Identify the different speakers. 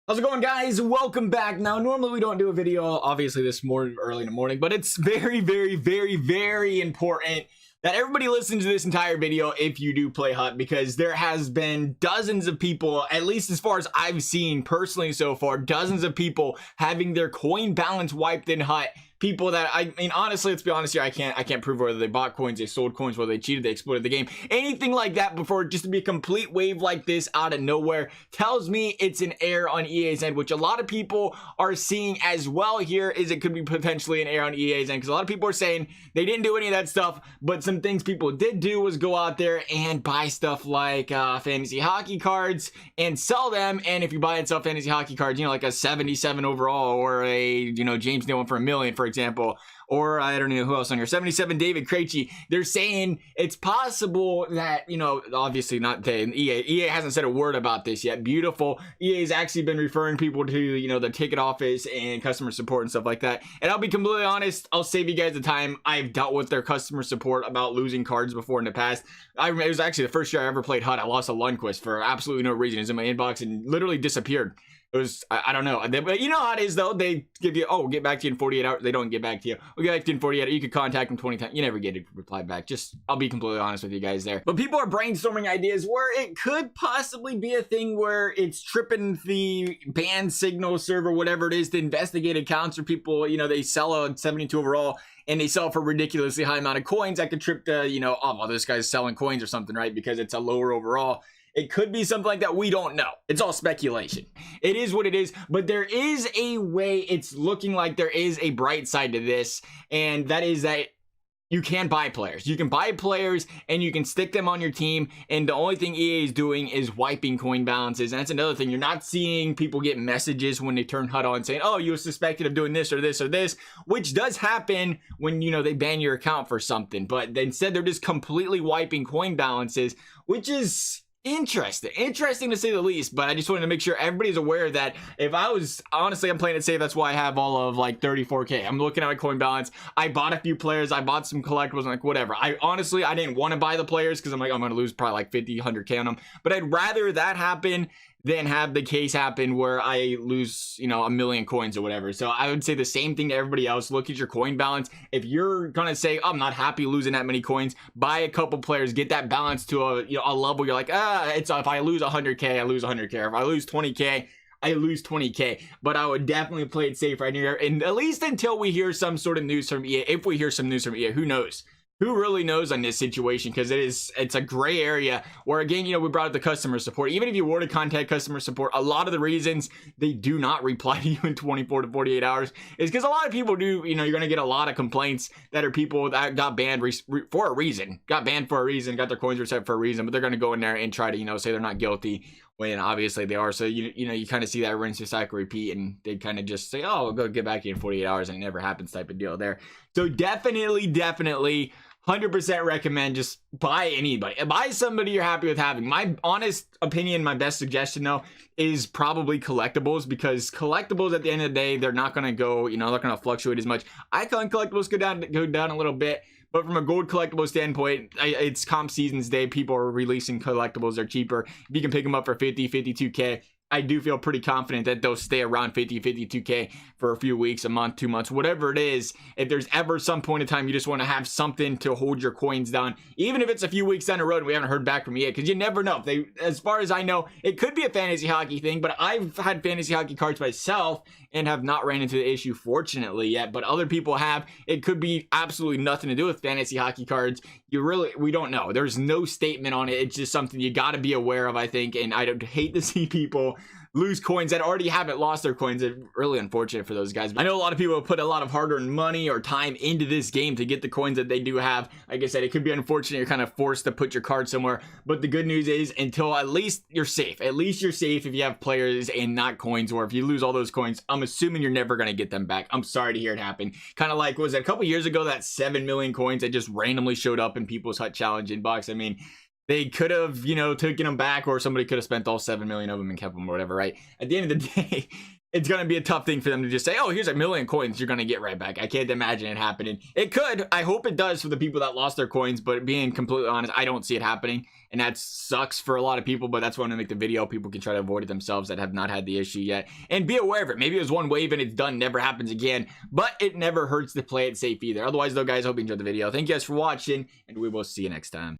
Speaker 1: How's it going, guys? Welcome back. Now, normally we don't do a video, obviously, this morning, early in the morning, but it's very important that everybody listens to this entire video if you do play Hut, because there has been dozens of people, at least as far as I've seen personally so far, dozens of people having their coin balance wiped in Hut. People that, I mean, honestly, let's be honest here, I can't prove whether they bought coins, they sold coins, whether they cheated, they exploited the game, anything like that before. Just to be a complete wave like this out of nowhere tells me it's an error on EA's end, which a lot of people are seeing as well. Here is it could be potentially an error on EA's end, because a lot of people are saying they didn't do any of that stuff, but some things people did do was go out there and buy stuff like fantasy hockey cards and sell them. And if you buy and sell fantasy hockey cards, you know, like a 77 overall or a, you know, James Neal one for $1 million, for example, or I don't know who else on here, 77 David Krejci, they're saying it's possible that, you know, obviously not they, EA hasn't said a word about this yet. Beautiful. EA's actually been referring people to, you know, the ticket office and customer support and stuff like that. And I'll be completely honest, I'll save you guys the time. I've dealt with their customer support about losing cards before in the past. It was actually the first year I ever played Hut. I lost a Lundqvist for absolutely no reason. It was in my inbox and literally disappeared. It was, I don't know, but you know how it is though. They give you, oh, we'll get back to you in 48 hours. They don't get back to you. We'll get back to you in 48 hours. You could contact them 20 times. You never get a reply back. Just, I'll be completely honest with you guys there. But people are brainstorming ideas where it could possibly be a thing where it's tripping the ban signal server, whatever it is, to investigate accounts, or people, you know, they sell a 72 overall and they sell for ridiculously high amount of coins. That could trip the, you know, oh, well, this guy's selling coins or something, right? Because it's a lower overall. It could be something like that. We don't know. It's all speculation. It is what it is, but there is a way. It's looking like there is a bright side to this, and that is that you can buy players. You can buy players and you can stick them on your team, and the only thing EA is doing is wiping coin balances. And that's another thing. You're not seeing people get messages when they turn HUD on saying, oh, you were suspected of doing this or this or this, which does happen when, you know, they ban your account for something. But instead, they're just completely wiping coin balances, which is interesting to say the least. But I just wanted to make sure everybody's aware that if I was, honestly, I'm playing it safe. That's why I have all of like 34k. I'm looking at my coin balance. I bought a few players. I bought some collectibles. I'm like, whatever. I honestly, I didn't want to buy the players because I'm like, I'm going to lose probably like 50, 100k on them. But I'd rather that happen than have the case happen where I lose, you know, 1 million coins or whatever. So I would say the same thing to everybody else. Look at your coin balance. If you're gonna say, oh, I'm not happy losing that many coins, buy a couple players, get that balance to a, you know, a level you're like, it's if I lose 100k, I lose 100k. If I lose 20k, I lose 20k. But I would definitely play it safe right here, and at least until we hear some sort of news from EA. If we hear some news from EA, who knows? Who really knows on this situation? Because it's a gray area where, again, you know, we brought up the customer support. Even if you were to contact customer support, a lot of the reasons they do not reply to you in 24 to 48 hours is because a lot of people do, you know, you're going to get a lot of complaints that are people that got banned for a reason, got their coins reset for a reason, but they're going to go in there and try to, you know, say they're not guilty when obviously they are. So, you know, you kind of see that rinse cycle repeat, and they kind of just say, oh, we'll go get back to you in 48 hours, and it never happens type of deal there. So definitely 100% recommend just buy anybody. Buy somebody you're happy with having. My honest opinion, my best suggestion though, is probably collectibles, because collectibles at the end of the day, they're not going to go, you know, they're not going to fluctuate as much. I find collectibles go down a little bit, but from a gold collectible standpoint, it's comp seasons day. People are releasing collectibles. They're cheaper. If you can pick them up for 50, 52k, I do feel pretty confident that they'll stay around 50, 52k for a few weeks, a month, 2 months, whatever it is. If there's ever some point in time you just want to have something to hold your coins down, even if it's a few weeks down the road and we haven't heard back from yet, because you never know. If they, as far as I know, it could be a fantasy hockey thing, but I've had fantasy hockey cards myself and have not ran into the issue, fortunately, yet. But other people have. It could be absolutely nothing to do with fantasy hockey cards. We don't know. There's no statement on it. It's just something you got to be aware of, I think. And I'd hate to see people lose coins that already haven't lost their coins. It's really unfortunate for those guys. I know a lot of people have put a lot of hard-earned money or time into this game to get the coins that they do have. Like I said, it could be unfortunate. You're kind of forced to put your card somewhere. But the good news is, until at least you're safe. At least you're safe if you have players and not coins. Or if you lose all those coins, I'm assuming you're never going to get them back. I'm sorry to hear it happen. Kind of like, was it a couple years ago, that 7 million coins that just randomly showed up in people's Hut Challenge inbox? I mean, they could have, you know, taken them back, or somebody could have spent all 7 million of them and kept them or whatever, right? At the end of the day, it's going to be a tough thing for them to just say, oh, here's 1,000,000 coins you're going to get right back. I can't imagine it happening. It could. I hope it does for the people that lost their coins, but being completely honest, I don't see it happening, and that sucks for a lot of people, but that's why I'm going to make the video. People can try to avoid it themselves that have not had the issue yet, and be aware of it. Maybe it was one wave and it's done, never happens again, but it never hurts to play it safe either. Otherwise, though, guys, I hope you enjoyed the video. Thank you guys for watching, and we will see you next time.